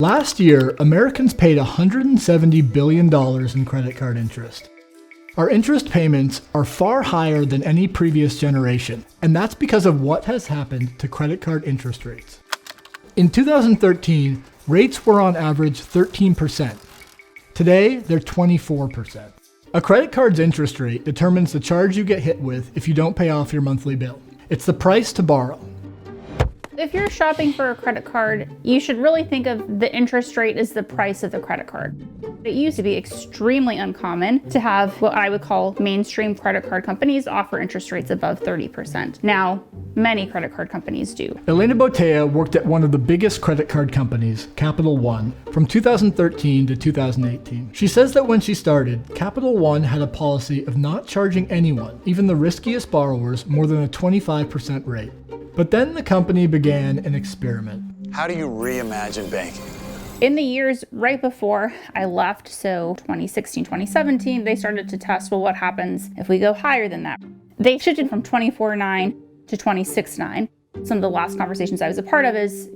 Last year, Americans paid $170 billion in credit card interest. Our interest payments are far higher than any previous generation, and that's because of what has happened to credit card interest rates. In 2013, rates were on average 13%. Today, they're 24%. A credit card's interest rate determines the charge you get hit with if you don't pay off your monthly bill. It's the price to borrow. If you're shopping for a credit card, you should really think of the interest rate as the price of the credit card. It used to be extremely uncommon to have what I would call mainstream credit card companies offer interest rates above 30%. Now, many credit card companies do. Elena Botea worked at one of the biggest credit card companies, Capital One, from 2013 to 2018. She says that when she started, Capital One had a policy of not charging anyone, even the riskiest borrowers, more than a 25% rate. But then the company began an experiment. How do you reimagine banking? In the years right before I left, so 2016, 2017, they started to test, well, what happens if we go higher than that? They shifted from 24.9 to 26.9. Some of the last conversations I was a part of is,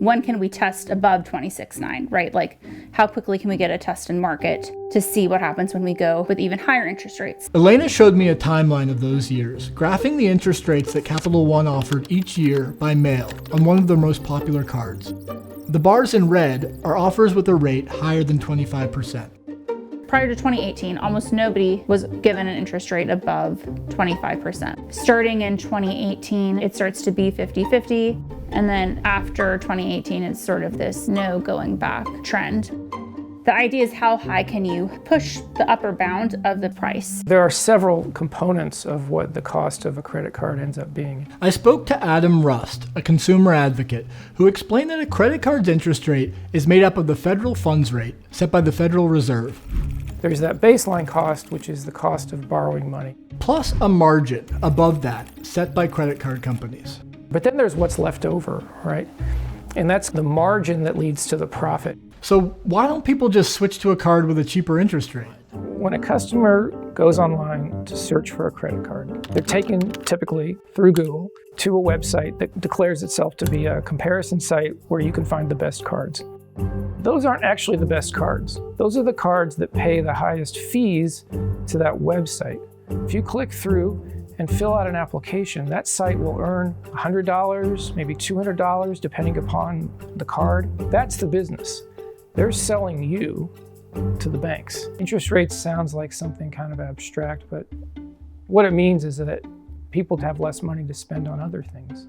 when can we test above 26.9, right? Like, how quickly can we get a test in market to see what happens when we go with even higher interest rates? Elena showed me a timeline of those years, graphing the interest rates that Capital One offered each year by mail on one of their most popular cards. The bars in red are offers with a rate higher than 25%. Prior to 2018, almost nobody was given an interest rate above 25%. Starting in 2018, it starts to be 50-50. And then after 2018, it's sort of this no going back trend. The idea is, how high can you push the upper bound of the price? There are several components of what the cost of a credit card ends up being. I spoke to Adam Rust, a consumer advocate, who explained that a credit card's interest rate is made up of the federal funds rate set by the Federal Reserve. There's that baseline cost, which is the cost of borrowing money. Plus a margin above that set by credit card companies. But then there's what's left over, right? And that's the margin that leads to the profit. So why don't people just switch to a card with a cheaper interest rate? When a customer goes online to search for a credit card, they're taken typically through Google to a website that declares itself to be a comparison site where you can find the best cards. Those aren't actually the best cards. Those are the cards that pay the highest fees to that website. If you click through and fill out an application, that site will earn $100, maybe $200, depending upon the card. That's the business. They're selling you to the banks. Interest rates sounds like something kind of abstract, but what it means is that people have less money to spend on other things.